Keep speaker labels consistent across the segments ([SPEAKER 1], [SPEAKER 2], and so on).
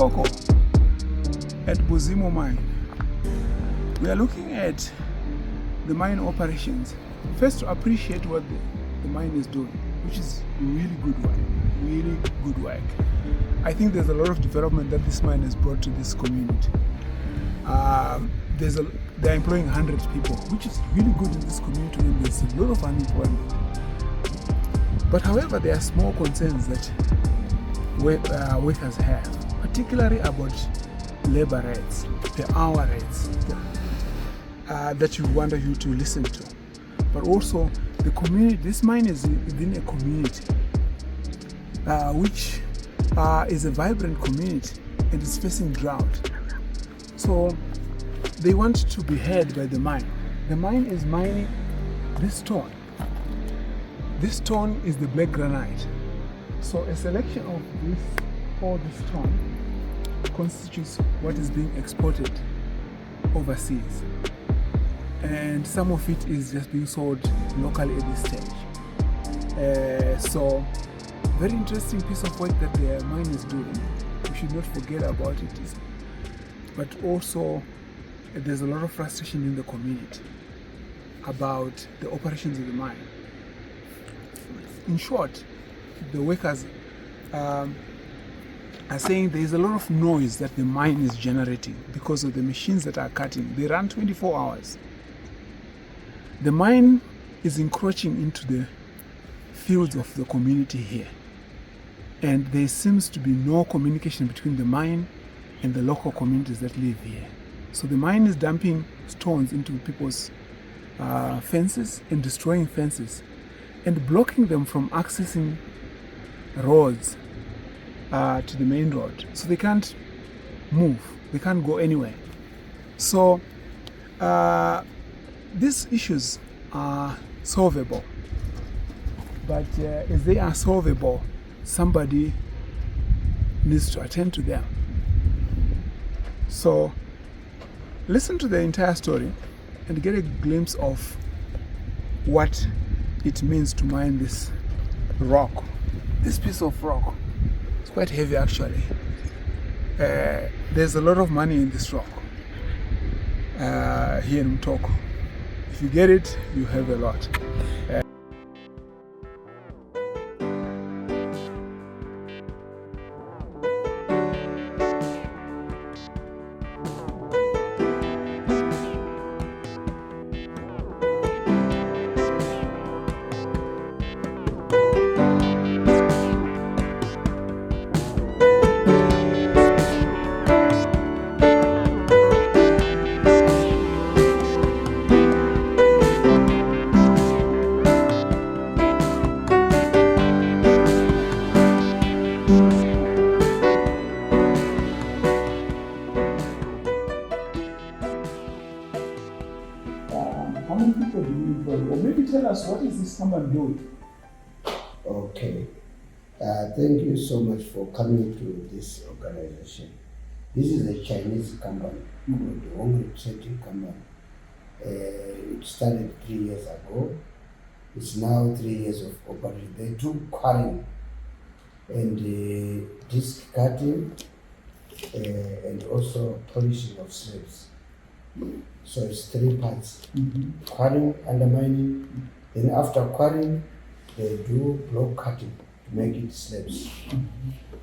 [SPEAKER 1] Mutoko at Bozimo mine. We are looking at the mine operations. First, to appreciate what the mine is doing, which is really good work. I think there's a lot of development that this mine has brought to this community. They're employing 100 people, which is really good in this community when there's a lot of unemployment. But however, there are small concerns that workers have, particularly about labor rates, per hour rates, that you want you to listen to. But also the community, this mine is within a community which is a vibrant community and is facing drought. So they want to be heard by the mine. The mine is mining this stone. This stone is the black granite. So a selection of this stone constitutes what is being exported overseas. And some of it is just being sold locally at this stage. So very interesting piece of work that the mine is doing. We should not forget about it. But also there's a lot of frustration in the community about the operations of the mine. In short, the workers are saying there is a lot of noise that the mine is generating because of the machines that are cutting. They run 24 hours. The mine is encroaching into the fields of the community here. And there seems to be no communication between the mine and the local communities that live here. So the mine is dumping stones into people's fences and destroying fences and blocking them from accessing roads to the main road. So they can't move, they can't go anywhere. So these issues are solvable, but as they are solvable, somebody needs to attend to them. So listen to the entire story and get a glimpse of what it means to mine this rock. This piece of rock, it's quite heavy actually. There's a lot of money in this rock here in Mutoko. If you get it, you have a lot. How many people do you employ? Or maybe tell us, what is this company doing?
[SPEAKER 2] Okay. Thank you so much for coming to this organization. This is a Chinese company called the Hong Trading Company. It started 3 years ago. It's now 3 years of operation. They do quarrying and disc cutting and also polishing of slabs. So it's 3 parts: quarrying, undermining. Then after quarrying, they do block cutting to make it slabs.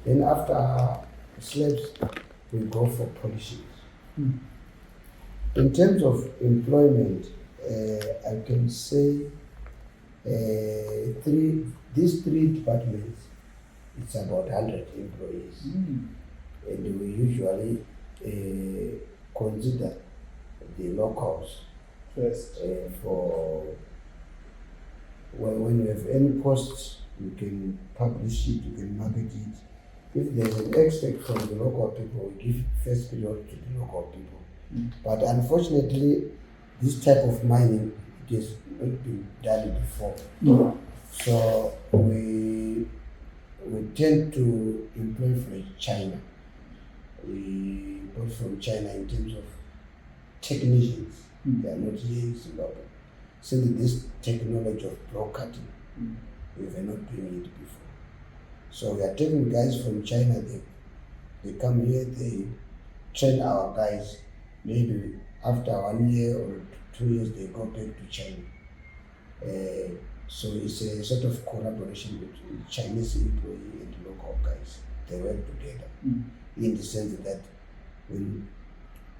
[SPEAKER 2] Then after slabs, we go for polishing. In terms of employment, I can say these 3 departments, it's about 100 employees. And we usually consider the locals
[SPEAKER 1] First.
[SPEAKER 2] for when you have any posts, you can publish it, you can market it. If there's an extract from the local people, we give first priority to the local people. But unfortunately, this type of mining, it has not been done before. So we tend to employ from China. We bought from China in terms of technicians. They are not here in Zimbabwe. Since this technology of block cutting, we were not doing it before. So we are taking guys from China, they They come here, they train our guys. Maybe after 1 year or 2 years, they go back to China. So it's a sort of collaboration between Chinese employee and local guys. They work together in the sense that when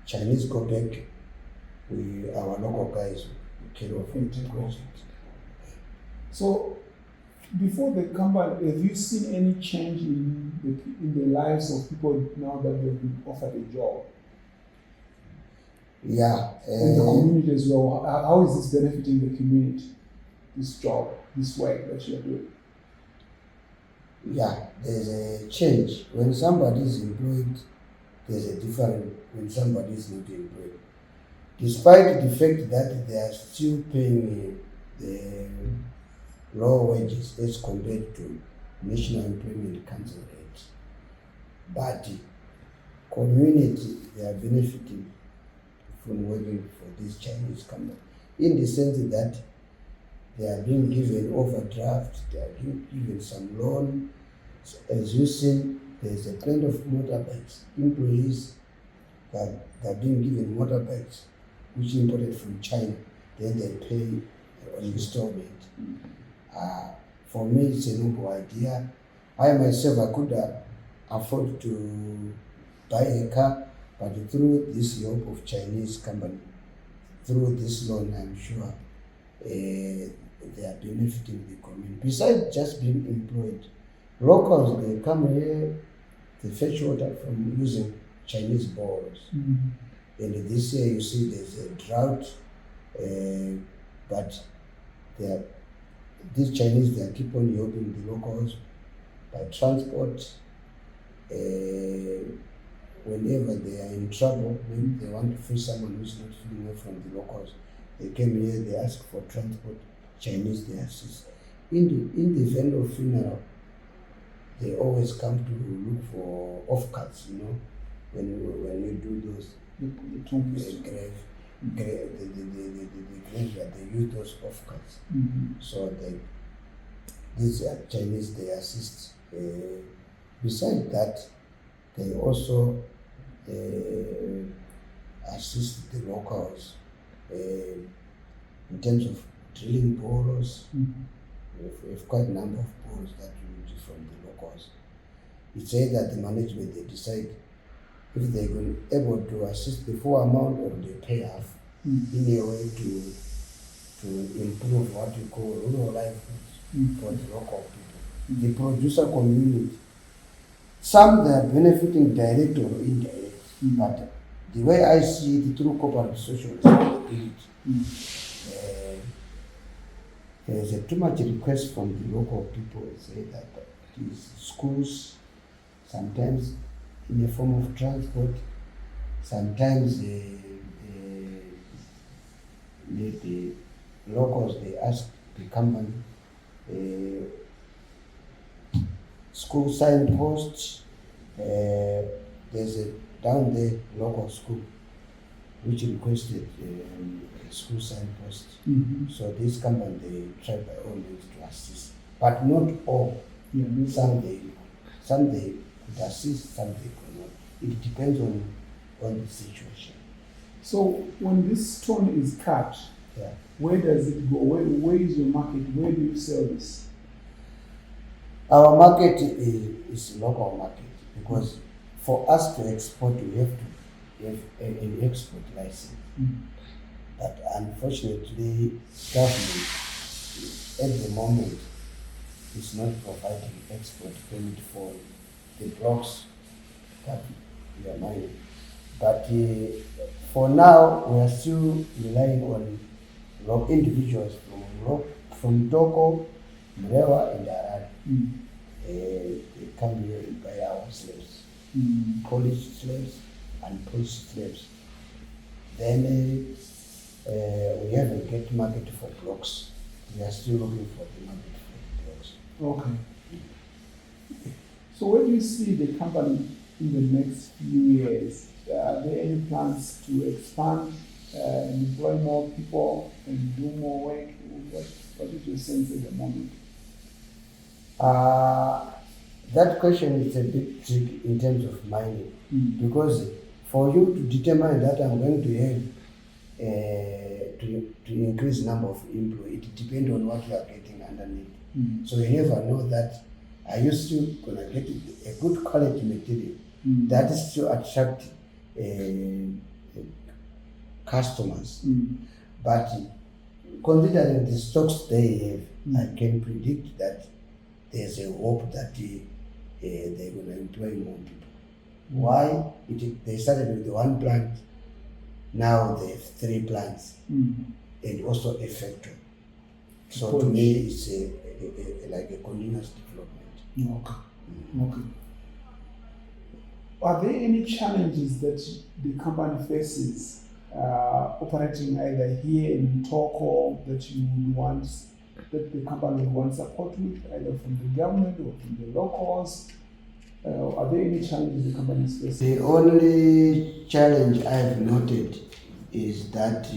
[SPEAKER 2] Chinese go back, our local guys will carry over the project.
[SPEAKER 1] So, before the company, have you seen any change in the lives of people now that they've been offered a job?
[SPEAKER 2] Yeah.
[SPEAKER 1] In the community as well. How is this benefiting the community? This job, this work that you're doing?
[SPEAKER 2] Yeah, there's a change. When somebody is employed, there's a difference when somebody is not employed. Despite the fact that they are still paying the low wages as compared to National Employment Council rates, but community, they are benefiting from working for this Chinese company in the sense that they are being given overdraft, they are being given some loan. So as you see, there's a kind of motorbikes. Employees that are being given motorbikes, which imported from China, then they pay on installment. For me, it's a noble idea. I myself, I could afford to buy a car, but through this help of Chinese company, through this loan, I'm sure they are benefiting the community. Besides just being employed, locals, they come here, they fetch water from using Chinese boulders. And this year you see there's a drought, but these Chinese, they keep on helping the locals by transport. Whenever they are in trouble, when they want to free someone who's not feeling well from the locals, they came here, they ask for transport. Chinese, they assist. In the event of funeral, they always come to look for off-cuts, when you do those grave, the graveyard, they use those off-cuts. So these Chinese, they assist. Besides that, they also assist the locals in terms of drilling borers. We have quite a number of borers that we do from the locals. It's either the management, they decide if they're able to assist the full amount or they pay half in a way to improve what you call rural livelihoods for the local people. The producer community, some they are benefiting direct or indirect, but the way I see it through cooperative social responsibility, there's too much request from the local people say that these schools, sometimes in the form of transport, sometimes the locals, they ask the company, school signposts, there's a down there local school which requested a school signpost. So this company, they try by all means to assist, but not all. Some they could assist, some they could not. It depends on the situation.
[SPEAKER 1] So when this stone is cut, where does it go? Where is your market? Where do you sell this?
[SPEAKER 2] Our market is local market, because for us to export, we have to have an export license. But unfortunately, government at the moment is not providing export permit for the blocks that we are mining. But for now, we are still relying on individuals from Mutoko, Mrewa, and Arad. They come here and buy our slaves, polished slaves and polished slaves. Then we haven't get market for blocks. We are still looking for the market for the blocks.
[SPEAKER 1] Okay. So where do you see the company in the next few years? Are there any plans to expand and employ more people and do more work? What is your sense at the moment?
[SPEAKER 2] That question is a bit tricky in terms of mining, because for you to determine that I'm going to have to increase number of employees, it depends on what you are getting underneath. So you never know that. Are you still gonna get a good quality material that is to attract customers? But considering the stocks they have, I can predict that there's a hope that they're going to employ more people. Why? They started with one plant, now they have 3 plants, and also a factory. So to me, it's like a continuous development.
[SPEAKER 1] Okay. Are there any challenges that the company faces operating either here in Mutoko that you would want, that the company would want support with, either from the government or from the locals? Are there any challenges the company is facing?
[SPEAKER 2] The only challenge I have noted is that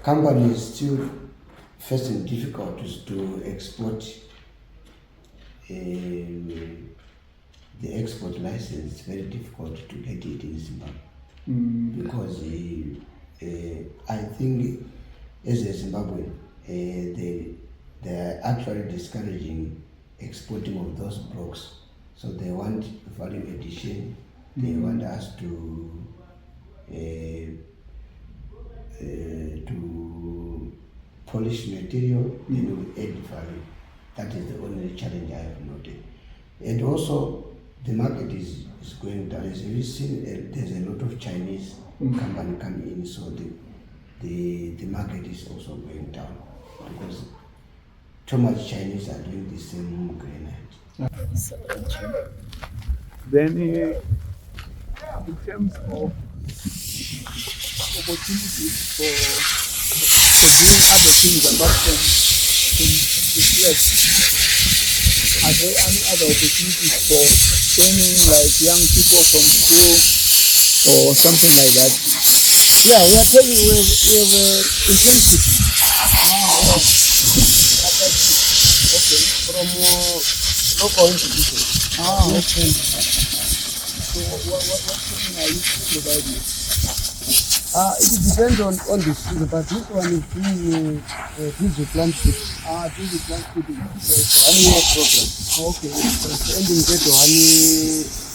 [SPEAKER 2] company is still facing difficulties to export. The export license is very difficult to get it in Zimbabwe, because I think as a Zimbabwean, they are actually discouraging exporting of those blocks. So they want value addition. They want us to polish material and add value. That is the only challenge I have noted. And also, the market is going down. As we've seen, there's a lot of Chinese company coming in, so the market is also going down, because too much Chinese are doing the same granite.
[SPEAKER 1] Then, in terms of opportunities for doing other things apart from the flex, are there any other opportunities for training, like young people from school or something like that?
[SPEAKER 2] Yeah, we are telling we have internship.
[SPEAKER 1] Okay.
[SPEAKER 2] From local institutions.
[SPEAKER 1] Okay. So what training are you providing?
[SPEAKER 2] It depends on the student, but this one is doing diesel plant fitting.
[SPEAKER 1] Diesel plant fitting.
[SPEAKER 2] One year program.
[SPEAKER 1] Okay.
[SPEAKER 2] It's ending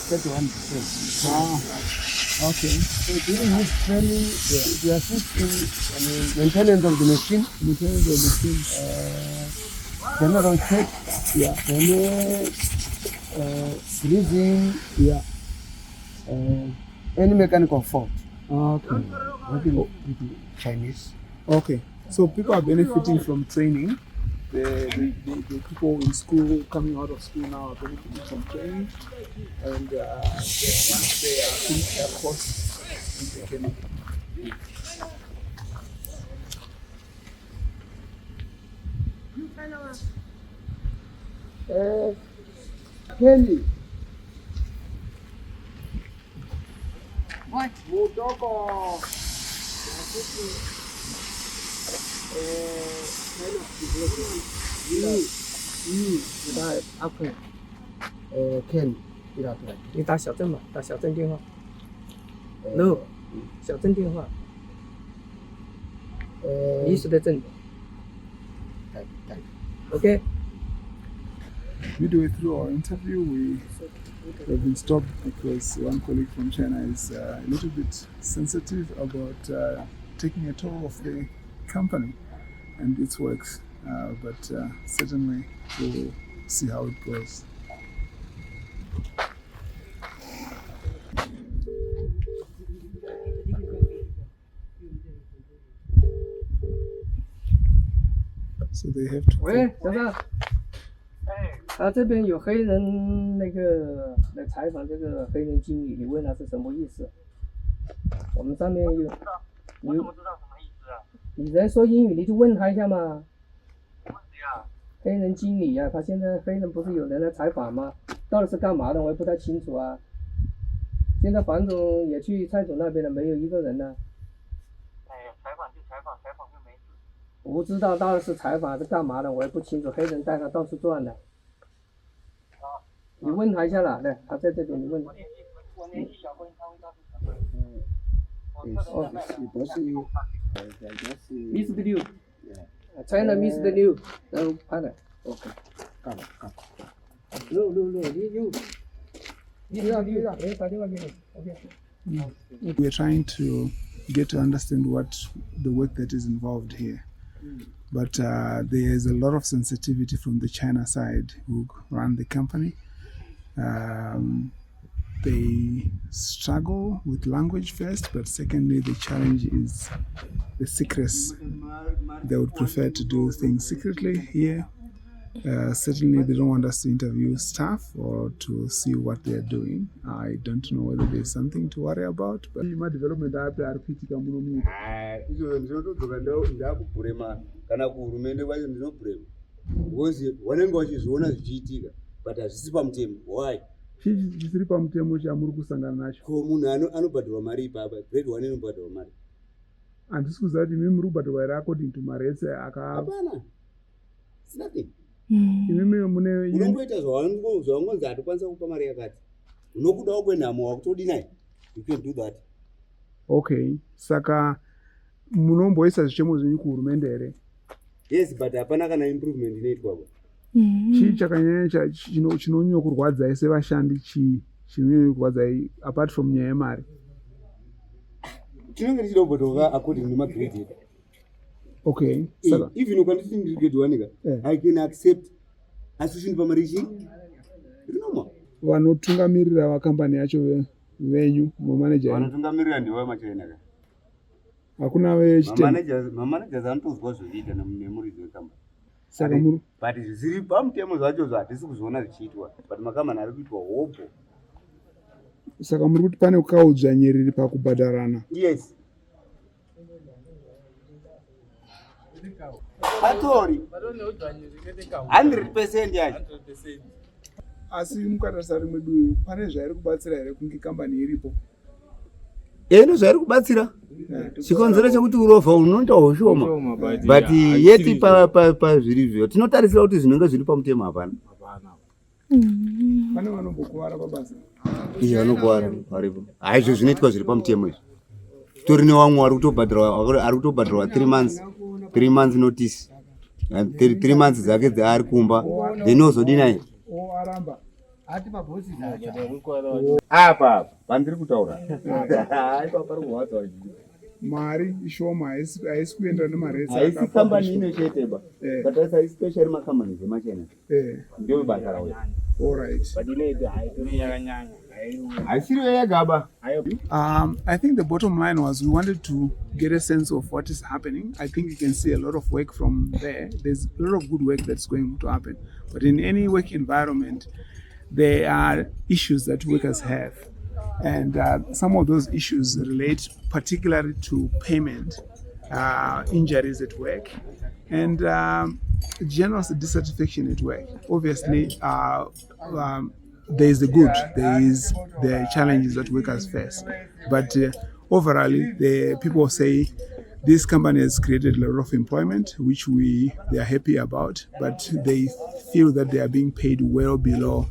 [SPEAKER 2] 31%.
[SPEAKER 1] Okay.
[SPEAKER 2] So during this training, we assist in maintenance of the machine. General check. Greasing. Any mechanical fault.
[SPEAKER 1] Okay.
[SPEAKER 2] Working with the Chinese.
[SPEAKER 1] Okay. So people are benefiting from training. The people in school, coming out of school now, are benefiting from training, and once they are finished their course, they can.
[SPEAKER 2] Kelly.
[SPEAKER 3] What?
[SPEAKER 2] Mutoko.
[SPEAKER 3] OK，
[SPEAKER 2] Ken.
[SPEAKER 3] 你打小镇吧，打小镇电话。No， 小镇电话。你是的镇。OK。
[SPEAKER 1] Midway through our interview, we have been stopped because one colleague from China is a little bit sensitive about taking a tour of the company and its works, but certainly we'll see how it goes. So they have to.
[SPEAKER 3] 喂，小张。这边有黑人那个来采访这个黑人经理，你问他是什么意思？我们上面有。
[SPEAKER 4] 我怎么知道什么意思啊？
[SPEAKER 3] 你人说英语，你就问他一下嘛。
[SPEAKER 4] 问谁啊？
[SPEAKER 3] 黑人经理啊，他现在黑人不是有人来采访吗？到底是干嘛的？我也不太清楚啊。现在房总也去蔡总那边了，没有一个人呢。
[SPEAKER 4] 哎呀，采访就采访，采访又没事。
[SPEAKER 3] 我不知道当时是采访还是干嘛的，我也不清楚。黑人带他到处转的。你问他一下啦，来，他在这里，你问他。
[SPEAKER 4] 我年纪小，问他会告诉什么？
[SPEAKER 3] 哦
[SPEAKER 2] ，Mr.
[SPEAKER 3] Mr. Liu， China Mr. Liu， 然后拍的 ，OK， 干了。六，你让，哎，打电话给你 ，OK。We
[SPEAKER 1] are trying to get to understand what the work that is involved here. But there is a lot of sensitivity from the China side who run the company. They struggle with language first, but secondly, the challenge is the secrecy. They would prefer to do things secretly here. Certainly, they don't want us to interview staff or to see what they are doing. I don't know whether there's something to worry about. But my development chisiri pamutemo chamuri kusangana nacho
[SPEAKER 5] ko munhu anobhadharwa mari ipapa grade 1 inobhadharwa mari
[SPEAKER 1] handisi kuziva kuti imi muri kubhadharwa here according to marese
[SPEAKER 5] hapana it's nothing
[SPEAKER 1] imimi mune
[SPEAKER 5] unongoita zvawangonzi hatikwanisa kupa mari yakati unokudawo kwenhamo wakutodi naye you can do that.
[SPEAKER 1] Okay, saka munomboisa zvichemo zvenyu kuhurumende here?
[SPEAKER 5] Yes, but hapana kana improvement inoitwapo.
[SPEAKER 1] Chii chakanyanya chinonyanya kurwadzai sevashandi, chii chinonyanya kurwadzai apart from nyaya yemari?
[SPEAKER 5] Chinenge chidombotoka according nemagrade.
[SPEAKER 1] Okay,
[SPEAKER 5] saka even ukanditi ndiri grade 1 I can accept asi chini pamari ichi normal.
[SPEAKER 1] Vanotungamirira vakambani yacho venyu mumanager
[SPEAKER 5] vanotungamirira ndivo vamachina ka
[SPEAKER 1] hakuna vechitema
[SPEAKER 5] mamanagers anotozwa zvoita nemuridzi wekambani
[SPEAKER 1] saka
[SPEAKER 5] but zviri pamutemo zvacho zvatisi kuzviona zvichiitwa but makambani ari kuitwa hopo.
[SPEAKER 1] Saka muri kuti pane kaudzva nyerere pakubhadharana?
[SPEAKER 5] Yes, patori 100% yacho.
[SPEAKER 1] Asi mukatarisa rimwe divi pane zvairi kubatsira here kunge kambani iripo?
[SPEAKER 5] Eno zvairi kubatsira chikonzero chekuti urovha unoita ushoma but yeti pazvirivyo tinotarisira kuti zvinenge zviri pamutemo hapana.
[SPEAKER 1] Pane vanombokuvara pabasa?
[SPEAKER 5] Iya vanokuwara varipo. Haizvo zvinoitwa zviri pamutemo izvi. Tori nevamwe ari kutobhadharwa 3 months notice 3 months dzake dzaari kumba then ozodinaye apa pandiri kutaura
[SPEAKER 1] mari ishoma haisi kuendera nemaresi
[SPEAKER 5] haisi kambani ino cheteba katarisa especially makambani dzemachena ndio basa rawo.
[SPEAKER 1] Alright.
[SPEAKER 5] I
[SPEAKER 1] think the bottom line was we wanted to get a sense of what is happening. I think you can see a lot of work from there. There's a lot of good work that's going to happen. But in any work environment, there are issues that workers have. And some of those issues relate particularly to payment, injuries at work, and general dissatisfaction at work. Obviously, there is the good, there is the challenges that workers face. But overall, the people say this company has created a lot of employment, which they are happy about, but they feel that they are being paid well below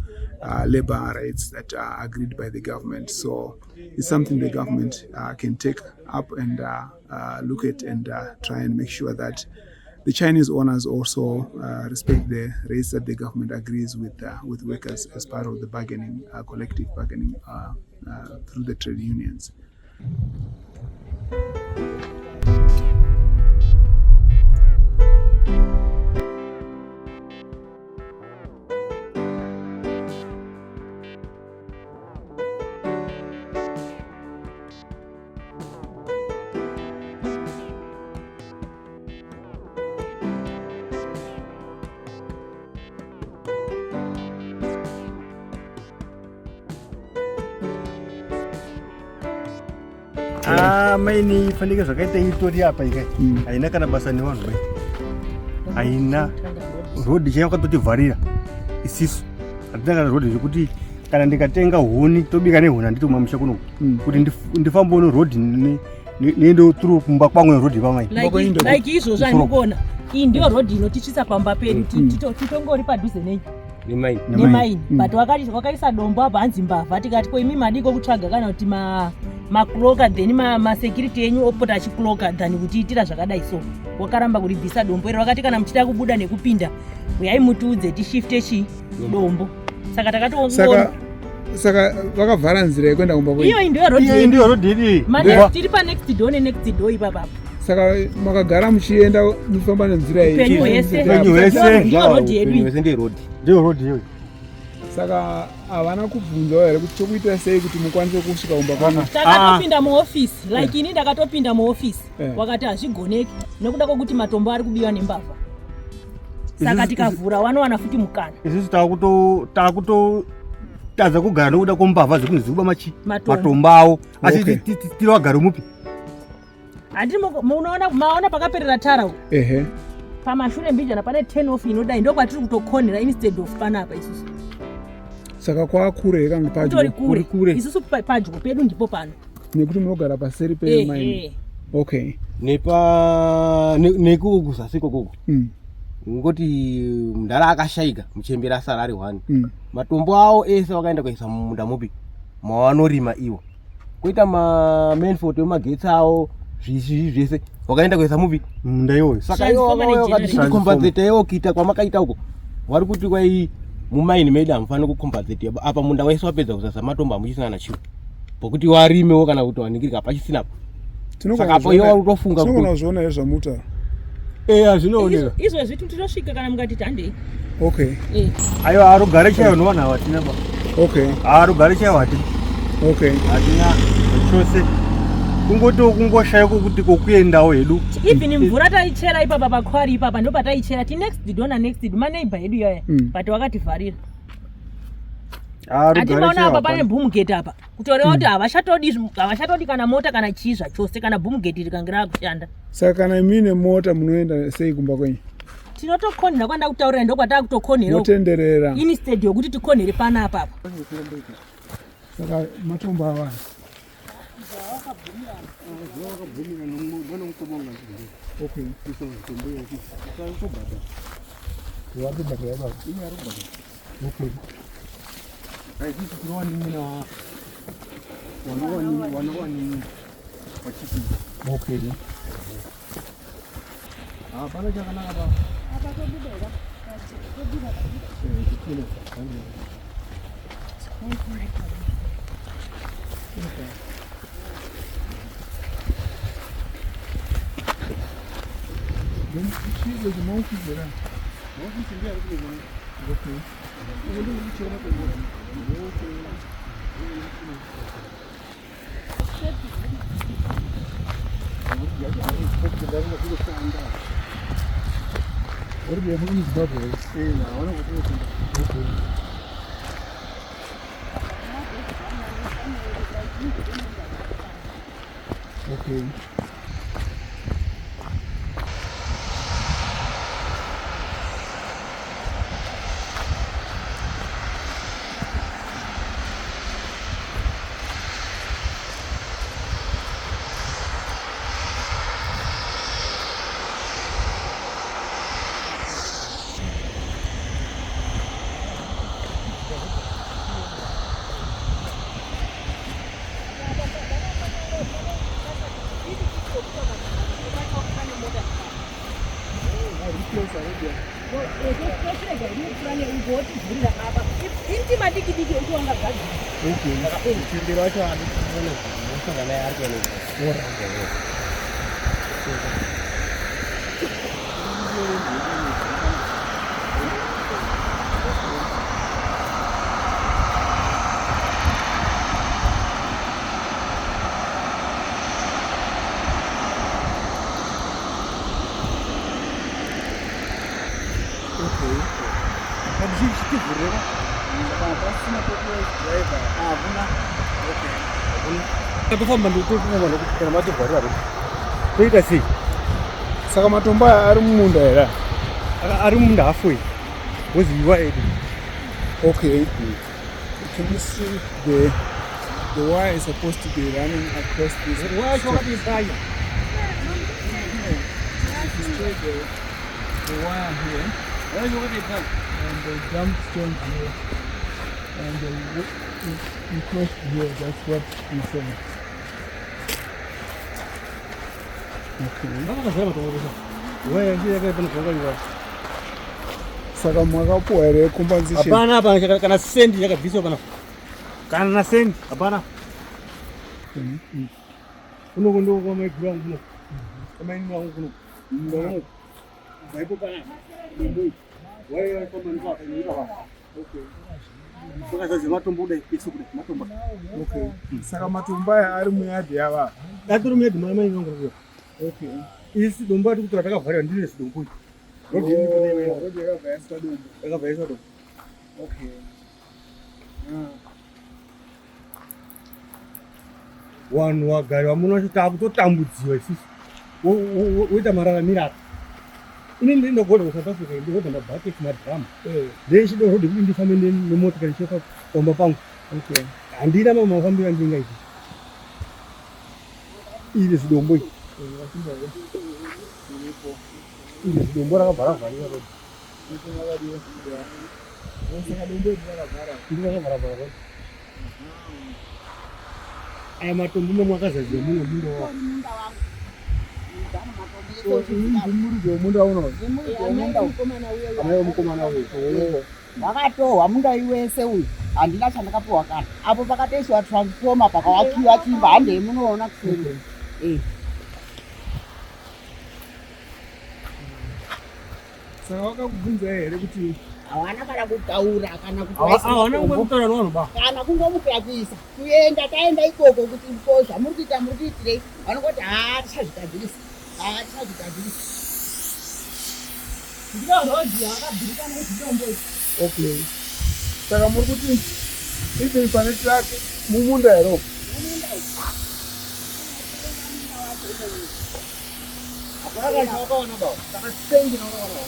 [SPEAKER 1] labor rates that are agreed by the government. So it's something the government can take up and look at and try and make sure that the Chinese owners also respect the rates that the government agrees with workers as part of the bargaining, collective bargaining through the trade unions.
[SPEAKER 6] Maini fanike zvakaita itori apa ika haina kana basa nevanhu bai haina road chaiyo kwatotivharira isisu hatina kana road zvekuti kana ndikatenga huni tobika nehuni handiti kumamusha kuno kuti ndifambono road niende through kumba kwangu rodhi pamai
[SPEAKER 7] like izvozvo andikuona iyi ndiyo rodhi inotisvisa pamba pedu titongori padhuze nemaini but wakaisa dombo apa hanzi mbavha tikati ko imi madiko kutsvaga kana kuti makloka then masecurity enyu opota achikloka than kutiitira zvakadai so wakaramba kuribvisa dombo iro wakati kana muchida kubuda nekupinda uyai mutiudze tishifte dombo saka takationgora
[SPEAKER 1] saka vakavhara nzira yekuenda kumba kwenyu
[SPEAKER 7] iyo ndiyo rodhi tiri panext door nenext door ipapa
[SPEAKER 1] saka makagara muchienda mufamba nenzira
[SPEAKER 6] ndiyo rodhi iyo
[SPEAKER 1] saka havana kubvunzawo here kuti chokuita sei kuti mukwanise kusvika kumba kwanu
[SPEAKER 7] takatopinda muofisi like ini ndakatopinda muofisi wakati hazvigoneki nekuda kwokuti matombo ari kubiwa nembavha saka tikavhura wanowana futi mukana
[SPEAKER 6] isusu takutotadza kugara nokuda kwombavha zvekuti zikuba matombo awo asi tiri wagara mupi
[SPEAKER 7] maona pakaperera tara pamashure mbijana pane 10 off inodai ndo kwatiri kutokonera instead of panapa isusu
[SPEAKER 1] saka kwakure kange
[SPEAKER 7] kure isusu padyo pedu ndipo pano
[SPEAKER 1] nekuti munogara paseri pemaini okay
[SPEAKER 8] nekukuzasiko kuku ngoti mundara akashayika muchembera asara ari 1 matombo awo ese wakaenda kuisa mumunda mupi mawanorima iwo kuita mamainfort emagetsi awo zvizvi zvese wakaenda kuisa mupi
[SPEAKER 6] munda iwoyo
[SPEAKER 8] saka iwo wakatikombadzeta iwo kuita kwamakaita uko vari kuti kwai mumaini medu hamufani kukombadzeta apa munda waise wapedza kuzasa matombo hamuchisina na chiwo pokuti warimewo kana kuti waningirika pachisinapo saka apo iwo vari kutofunga
[SPEAKER 1] tinogona here zvamuta
[SPEAKER 6] zvinooneka
[SPEAKER 7] izvozvi tinosvika kana mukatiti handei
[SPEAKER 1] okay
[SPEAKER 6] aiwa arugare chaiwo nowana hawatinaba
[SPEAKER 1] okay
[SPEAKER 6] arugare chaiwo hatina
[SPEAKER 1] okay
[SPEAKER 6] hatina chose kungoshayiko kuti kokuendawo hedu
[SPEAKER 7] even mvura taichera ipapa pakwari ipapa ndo pataichera ti next door na next door maneighbor yedu yaya but wakativharira atimaona apa pane boomgate apa kutoreva kuti havachatodi kana mota kana chizva chose kana boomgate rikange rakushanda
[SPEAKER 1] saka kana mine mota munoenda sei kumba kwenyu
[SPEAKER 7] tinotokonhera kwanda kutaurira ndo kwatava kutokonhera
[SPEAKER 1] motenderera
[SPEAKER 7] instead yokuti tikonhere pana apapa
[SPEAKER 1] saka matombo awa okay What are you from Zimbabwe? Okay. Saka matombo ari mumunda here
[SPEAKER 6] ari mumunda halfway woziva edu
[SPEAKER 1] okay can you see the The wire is supposed to be running across this.
[SPEAKER 6] Why should I be trying?
[SPEAKER 1] Straight the wire here.
[SPEAKER 6] Why should I be trying?
[SPEAKER 1] And the jump stone here. And the cross here. That's what he said. Okay.
[SPEAKER 6] Why is it going to go?
[SPEAKER 1] Saka mwakapuwa here compensation.
[SPEAKER 6] Hapana kana sendi yakabviswa kana na sendi hapana. Kuno ndo kwa mai ground kuno. Kama ini wangu kuno. Ndo. Baipo kana. Ndo. Why kama ni kwa ni kwa. Okay. Saka sasa matombo dai kisu kule matombo.
[SPEAKER 1] Okay. Saka matombo aya ari muyadi yava.
[SPEAKER 6] Aturu muyadi mama ini wangu.
[SPEAKER 1] Okay.
[SPEAKER 6] Isi domba tukutora takavharira ndine sidombo.
[SPEAKER 1] Rodi yakavhaiswa dombo. Okay.
[SPEAKER 6] Vanhu vagari vamuno totambudziwa isusu woita mararamiro aka ini ndinoenda kuhodha kuSouth Africa ndihodha mabhaketi madhamu ndechida rodhi kuti ndifambe nemotikari ichienda pamba pangu handina mamwe mafambiro andingaita iri zidombo iri zidombo rakavhara vharira rodhi ndirakavhara rodhi aya matombo mamwe akazaziwa mumwe munda wavo
[SPEAKER 1] munda uno
[SPEAKER 3] anayo mukomana uyu wakatohwa munda iwese uyu handina chandakapiwa kana apo pakatoiswa transforma pakawakiwa chimba handei munoona kuseri
[SPEAKER 1] saka wakakubvunza here kuti
[SPEAKER 3] hawana kana kutaura kana
[SPEAKER 6] hawana kutaura nevanhu ba
[SPEAKER 3] kana kungomukira kuisa kuenda taenda ikoko kuti kozva muri kuita muri kuitirei vanongoti tichazvigadzirisa tichazvigadzirisa ndiro rodhi yakabhirikana nezitombo
[SPEAKER 1] okay saka muri kuti izvi pane chake mumunda here
[SPEAKER 3] apakaakaona ba saka sendi nakaona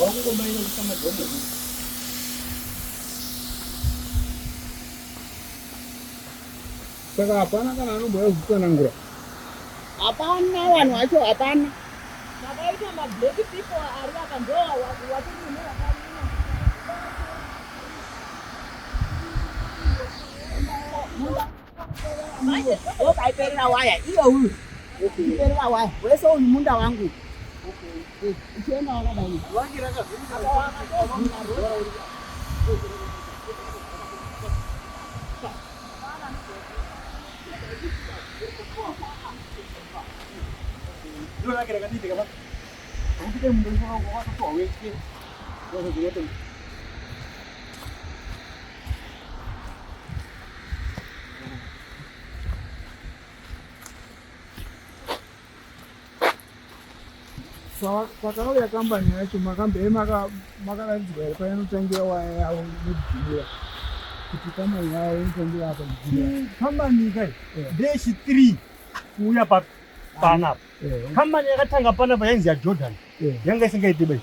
[SPEAKER 3] wakungomaina kuisa madhombo
[SPEAKER 1] saka hapana kana anomboya kutsanangura
[SPEAKER 3] hapana vanhu vacho hapana vakaita mablack people ari akandoa watirime vakarima manje ndokaiperera waya iyo uyu iperera waya wese uyu munda wangu uchienda wakadai
[SPEAKER 1] pakauya kambani yacho makambe makaratidzwa here painotangira waya yavo nekudhimira kuti kambani yavo inotangira apa
[SPEAKER 6] kambani kai ndechi 3 kuuya panapa kambani yakatanga panapa yainzi yaJordan yanga isingaiti bai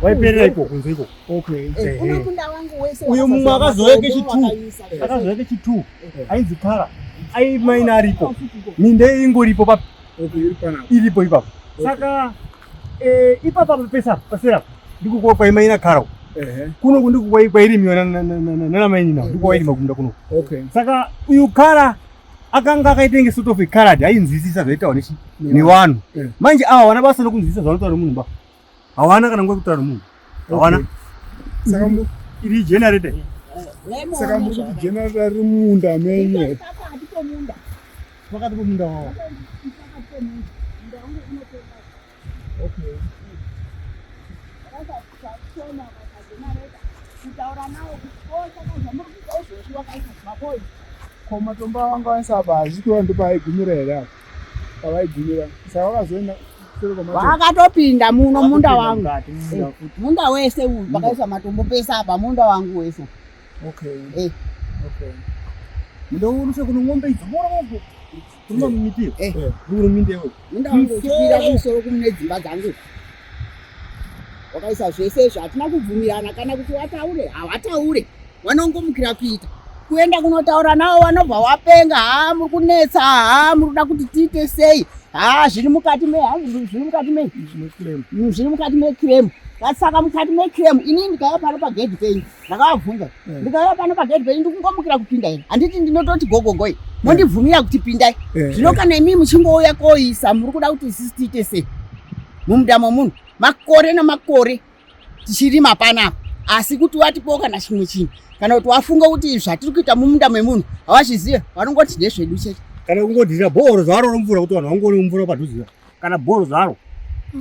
[SPEAKER 6] waiperera iko kunze iko uyu mumwe akazoyeke chi2 ainzi Kara aimaina aripo minde ingoripo papi iripo ipapo saka ipapa pesa pasera ndiko kwaimaina Kara kuno ndiko kwairimiwa nanamaini nawo ndiko kwairima kunda kuno saka uyu Kara akanga akaitenge sort of ikaradi ainzwisisa zvaitawa nevanhu manje ava vana basa nokunzwisisa zvanotaura nemunhu ba hawana kana nguva kutaura nemunhu hawana
[SPEAKER 1] saka
[SPEAKER 6] iri generator
[SPEAKER 1] saka muri kuti generator riri munda menyu
[SPEAKER 6] pakati pomunda wavo
[SPEAKER 1] ko matombo avanga vaisa apa hazvikuva ndopaaigumira here apa pavaigumira saka vakazoenda
[SPEAKER 3] vakatopinda muno munda wangu munda wese uyu pakaisa matombo pese apa munda wangu wese
[SPEAKER 6] mundauruse kuno ng'ombe idzi kuruma mumitiyo kurumindewo
[SPEAKER 3] munda wangu uchipira kumusoro kumune dzimba dzangu wakaisa zvese izvo hatina kubvumirana kana kuti wataure havataure vanongomukira kuita kuenda kunotaura navo vanobva wapenga, muri kunetsa, muri kuda kuti tiite sei, zviri mukati meclaim. Saka mukati meclaim inini ndikauya pano pagedhi penyu ndakavabvunza, ndikauya pano pagedhi penyu ndikungomukira kupinda here, handiti ndinototi gogogoi mondibvumira kuti pindai. Zvino kana imii muchingouya koisa muri kuda kuti isisi tiite sei mumunda momunhu makore namakore tichirima panapa, asi kuti watipo kana chimwe chinhu kana kuti wafunga kuti zvatiri kuita mumunda memunhu hawazviziva, vanongoti ndezvedu chete.
[SPEAKER 6] Kana kungodhira bhoro zvaro romvura kuti vanhu vangone mvura padhuze kana bhoro zvaro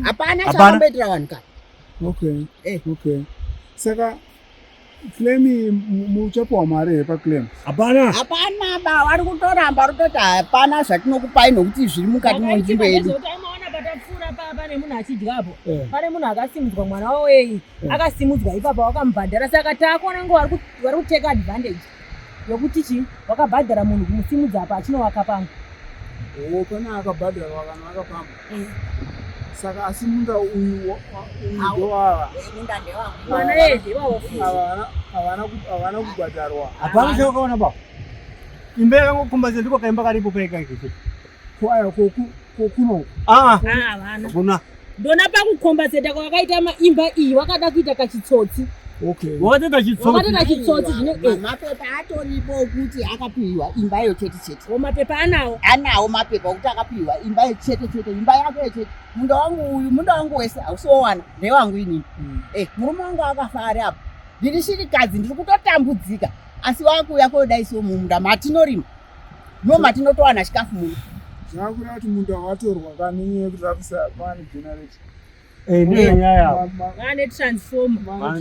[SPEAKER 3] hapana chakamboitira vanhu kana.
[SPEAKER 1] Okay. Okay. Saka claim muchapiwa mari here paclaim?
[SPEAKER 6] Hapana
[SPEAKER 3] ba, vari kutoramba rototi hapana zvatinokupai nokuti zviri mukati monzvimbo yedu.
[SPEAKER 7] Patapfuura pane munhu achidyapo, pane munhu akasimudzwa mwana wawo akasimudzwa ipapo wakamubhadhara, saka taakuona ngo vari kuteka advantage yokuti chii wakabhadhara munhu kumusimudza apa achinovaka pamwe.
[SPEAKER 1] Pane akabhadharwa kana akapamba. Saka asi munda uyu ndowava
[SPEAKER 7] mwana yezve
[SPEAKER 1] havana kubhadharwa.
[SPEAKER 6] hapana chawakaona ba imba yakangokombaze ndiko kaimba karipo paikaikeke
[SPEAKER 1] kwaya kokuno
[SPEAKER 6] kuna
[SPEAKER 7] ndona pakukombazeta kwakaita imba iyi wakada kuita kachitsotsi.
[SPEAKER 6] wakatoita
[SPEAKER 7] chitsotsi
[SPEAKER 3] mapepa atoripo okuti akapiwa imbayo chete chete.
[SPEAKER 7] Mapepa
[SPEAKER 3] anawo mapepa okuti akapiwa imbayo chete chete, imba yake chete. Munda wangu wese hausowana ndewangu inini. Murume wangu akafa ari apo, ndiri shirikadzi ndiri kutotambudzika, asi wakuuya kodaiso mumunda matinorima ndo matinotowana chikafu muno.
[SPEAKER 1] Zvakuda kuti munda watorwa kaninye yekuti rapisa pane generator.
[SPEAKER 7] Vane transformer.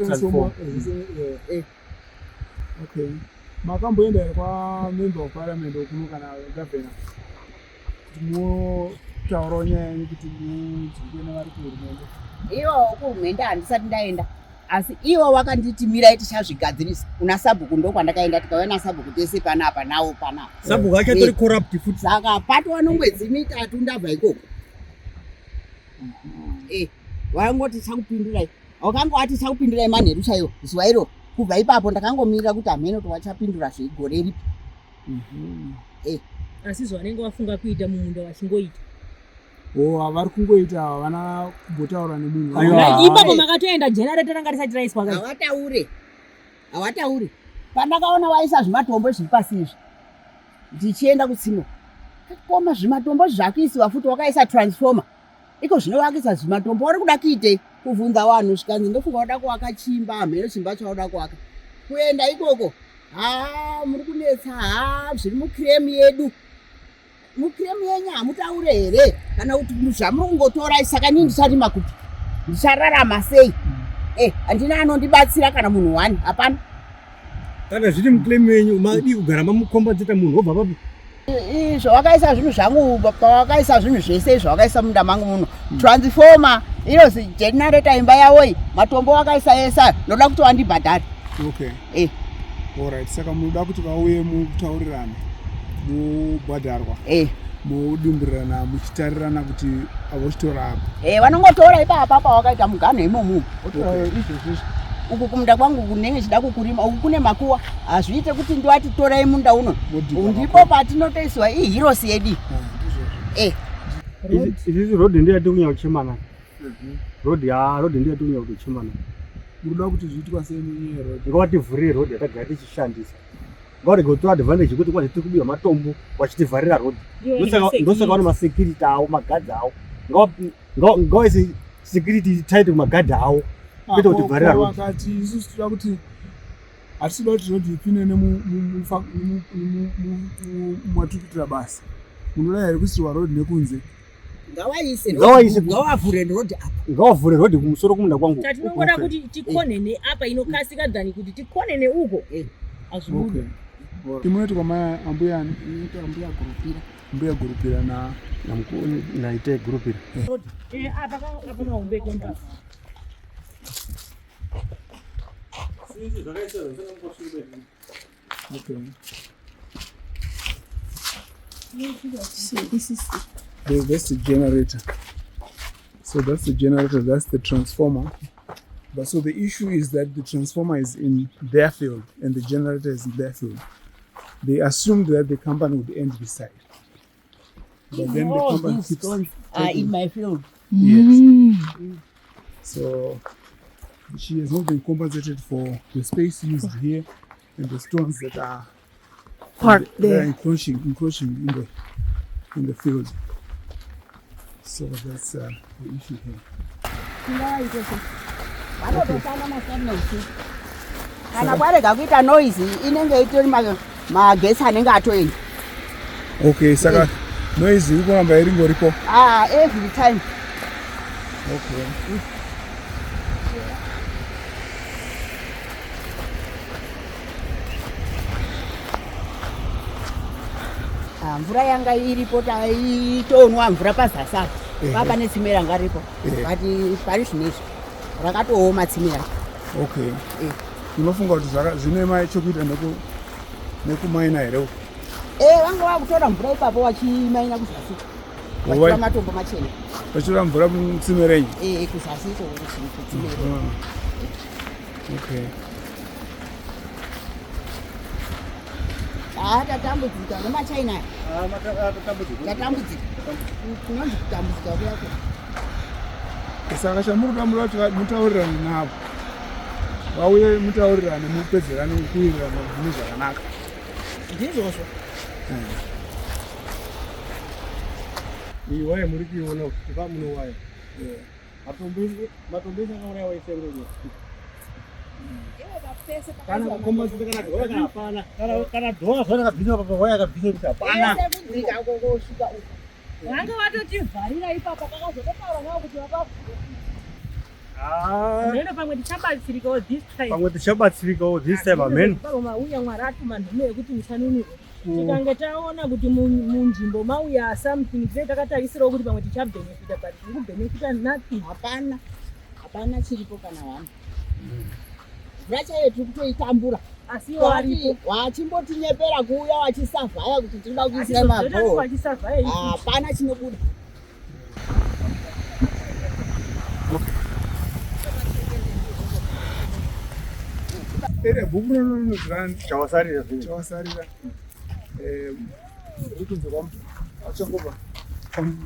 [SPEAKER 1] Okay. Makamboenda here kwa-member of parliament okuno kana governor kuti motaurawo nyaya yenyu kuti mudzikene vari kuhurumende?
[SPEAKER 3] Ivo kuhurumende handisati ndaenda, asi ivo vakanditi mirai tichazvigadzirisa. Kuna Sabhuku ndokwandakaenda, tikauya naSabhuku tese panapa nawo panapa.
[SPEAKER 6] Sabhuku achatori corrupt futi.
[SPEAKER 3] Saka patova nomwedzi mitatu ndabva ikoko. Vangoti chakupindurai, wakangoti chakupindurai manheru chaiwo zuva iro. Kubva ipapo ndakangomirira kuti hameno towachapindura zvegore ripi.
[SPEAKER 7] Asi zvanenge wafunga kuita mumunda wachingoita
[SPEAKER 1] havari kungoita, havana kumbotaura nemunhu.
[SPEAKER 7] Ipapo makatoenda generator ranga risati raiswa kai?
[SPEAKER 3] Havataure. Pandakaona waisa zvimatombo zviri pasi izvi ndichienda kutsimo, koma zvimatombo zvakuisiwa futi wakaisa transformer, iko zvinovakisa zvimatombo uri kuda kuitei? Kuvunza vanhu zvikanzi ndofunga wada kuwaka chimba, hameno chimba chauda kuwaka. Kuenda ikoko muri kunetsa, zviri muclaim yedu. Muclaim yenyu hamutaure here kana kuti zvamuri kungotorai? Saka nii ndicharima kuti ndichararama sei? Handina anondibatsira kana munhu wani, hapana.
[SPEAKER 6] Kana zviri muclaim yenyu madi kugara mamukombadzeta munhu wobva papi?
[SPEAKER 3] Zvawakaisa zvinhu zvangu, pawakaisa zvinhu zvese zvawakaisa munda mangu muno, transformer inozi generator imba yawoi, matombo wakaisa esa, ndoda kuti wandibhadhari.
[SPEAKER 1] Alright, saka munoda kuti vauye mutaurirana, mubhadharwa, mudumburirana, muchitarirana kuti avochitora apa.
[SPEAKER 3] Vanongotora ipapa pawakaita muganho imomo. Izvozvizvi uku kumunda kwangu kunenge chida kukurima, uku kune makuwa, hazviite kuti ndiwati torai munda uno, ndipo patinotoisiwa ihirosi yedu.
[SPEAKER 6] Izvizvi road ndiyati kunyanya kuchemana. Road ndiyati kunyanya kuchemana.
[SPEAKER 1] Munoda kuti zviitwa sei nenyaya road?
[SPEAKER 6] Ngavativhurire road yatagara tichishandisa. Ngavarege kutora advantage yekuti kwati tiri kubiwa matombo vachitivharira road. Ndosaka vane masecurity awo, magadhi awo. Ngawaise security tight kumagadhi awo. Kuita kuti vharira road.
[SPEAKER 1] Vakati isusu toda kuti hatitoda kuti road ipinde mumatukutira basa. Munoda here kuisirwa road nekunze?
[SPEAKER 3] Ngavavhure road apa.
[SPEAKER 6] Ngavavhure road kumusoro kumunda kwangu.
[SPEAKER 7] Tatinongoda kuti tikonene apa inokasika dhani kuti tikonene uko. Azvino.
[SPEAKER 1] Timunoti kwamaya ambuya gurupira. Ambuya gurupira
[SPEAKER 6] naite gurupira.
[SPEAKER 7] Apa kana umbe komba.
[SPEAKER 1] Okay.
[SPEAKER 3] See, this is
[SPEAKER 1] that's the generator. So that's the generator, that's the transformer. But so the issue is that the transformer is in their field and the generator is in their field. they assumed that the company would end this side. But then the
[SPEAKER 3] All
[SPEAKER 1] company
[SPEAKER 3] these
[SPEAKER 1] keeps
[SPEAKER 3] stones are
[SPEAKER 1] taking-
[SPEAKER 3] in my field.
[SPEAKER 1] Yes. So she has not been compensated for the space used here and the stones that are
[SPEAKER 3] Parked
[SPEAKER 1] that are
[SPEAKER 3] there.
[SPEAKER 1] encroaching in the field. So that's the issue here.
[SPEAKER 3] Vanototanga masikati neusiku. Kana kwarega kuita noise inenge itori magetsi anenge atoenda.
[SPEAKER 1] Okay, saka noise iri kuramba iringoripo.
[SPEAKER 3] Every time.
[SPEAKER 1] Okay.
[SPEAKER 3] Mvura yanga iripo taitonwa mvura pazasi apa. Papa netsime ranga ripo. But pari zvinezvi rakatooma tsime racho.
[SPEAKER 1] Okay. Unofunga kuti zvine chekuita nekumaina here?
[SPEAKER 3] Vanga vakutora mvura ipapo vachimaina kuzasi. Vachitora matombo machena.
[SPEAKER 1] Vachitora mvura mutsime renyu?
[SPEAKER 3] Kuzasi iko kutsime renyu.
[SPEAKER 1] Okay.
[SPEAKER 3] Tatambudzika nemachina aya. Tatambudzika. Kunonzi kutambudzika kuyako.
[SPEAKER 1] Saka chamurikuda kuti mutaurirane navo. Vauye mutaurirane mupedzerane kuwirirana zvine zvakanaka.
[SPEAKER 3] Ndizvozvo.
[SPEAKER 6] Iyi waya muri kuiona kuti pamuno waya. Matombo ese akauraya waisengeje. Kana kukomba kuti kana dhova kana hapana. Kana dhova zvona kabvisa pakawaya kabvisa kuti hapana.
[SPEAKER 3] Ndika kokosvika uko.
[SPEAKER 7] Vanga vatotivharira ipapo pakazototaura navo kuti Neno pamwe tichabatsirikawo this time.
[SPEAKER 6] Pamwe tichabatsirikawo this time amen.
[SPEAKER 7] Mauya Mwari atuma nhume yekuti musanunurwa. Tikange taona kuti munzvimbo mauya something today takatarisirawo kuti pamwe tichabhenefita but tiri kubhenefita nothing.
[SPEAKER 3] Hapana chiripo kana wani. Mvura chaiyo tiri kutoitambura.
[SPEAKER 7] Asi waripo.
[SPEAKER 3] Wachimbotinyepera kuuya wachisavhaya kuti tinoda kuisira mabhoo. Hapana chinobuda.
[SPEAKER 1] Bhuku rononogirani
[SPEAKER 6] Chawasarira.
[SPEAKER 1] Rikunzi achangobva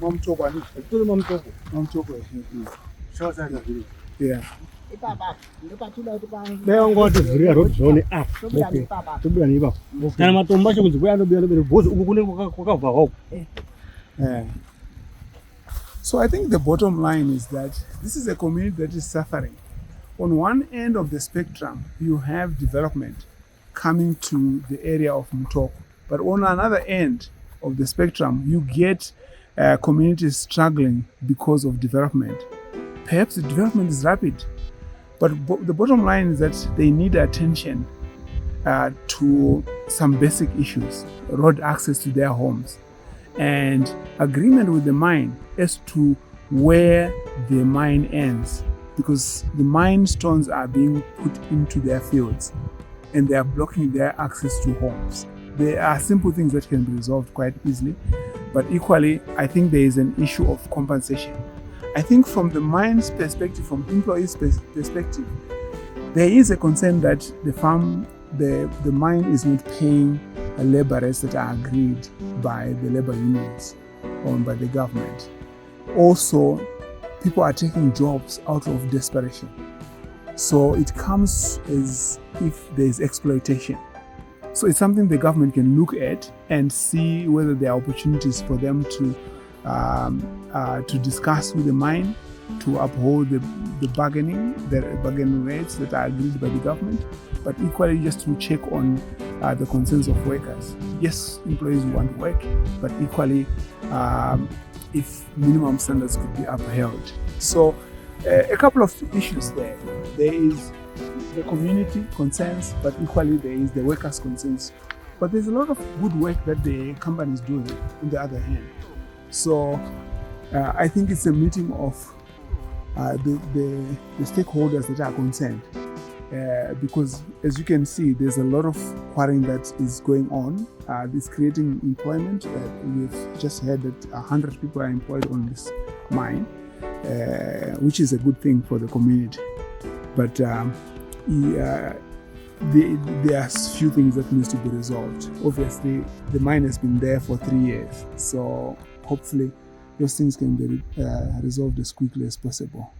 [SPEAKER 1] mamutoko ani?
[SPEAKER 6] Turi mamutoko.
[SPEAKER 1] Mamutoko.
[SPEAKER 6] Chawasarira zviri.
[SPEAKER 1] Yeah.
[SPEAKER 3] Ipapa ndopatuda kuti
[SPEAKER 6] Dai ngotivhurira road zone apa. Okay. Tobuda neipapo. Kana matombo acho kunzi kuya anobuya nobere bhozi uku kune kwakabva hwako.
[SPEAKER 1] So I think the bottom line is that this is a community that is suffering. On one end of the spectrum, you have development coming to the area of Mutoko. But on another end of the spectrum, you get communities struggling because of development. Perhaps the development is rapid, but the bottom line is that they need attention to some basic issues, road access to their homes, and agreement with the mine as to where the mine ends, because the mine stones are being put into their fields and they are blocking their access to homes. There are simple things that can be resolved quite easily, but equally, I think there is an issue of compensation. I think from the mine's perspective, from employees' perspective, there is a concern that the mine is not paying laborers that are agreed by the labor unions or by the government. Also, people are taking jobs out of desperation. So it comes as if there is exploitation. So it's something the government can look at and see whether there are opportunities for them to discuss with the mine, to uphold the bargaining rates that are agreed by the government, but equally just to check on the concerns of workers. Yes, employees want to work, but equally if minimum standards could be upheld. So a couple of issues there. There is the community concerns, but equally there is the workers' concerns. But there's a lot of good work that the company is doing on the other hand. So I think it's a meeting of the stakeholders that are concerned. Because as you can see, there's a lot of quarrying that is going on. This creating employment. We've just heard that 100 people are employed on this mine, which is a good thing for the community. But there are few things that needs to be resolved. Obviously, the mine has been there for 3 years, so hopefully those things can be resolved as quickly as possible.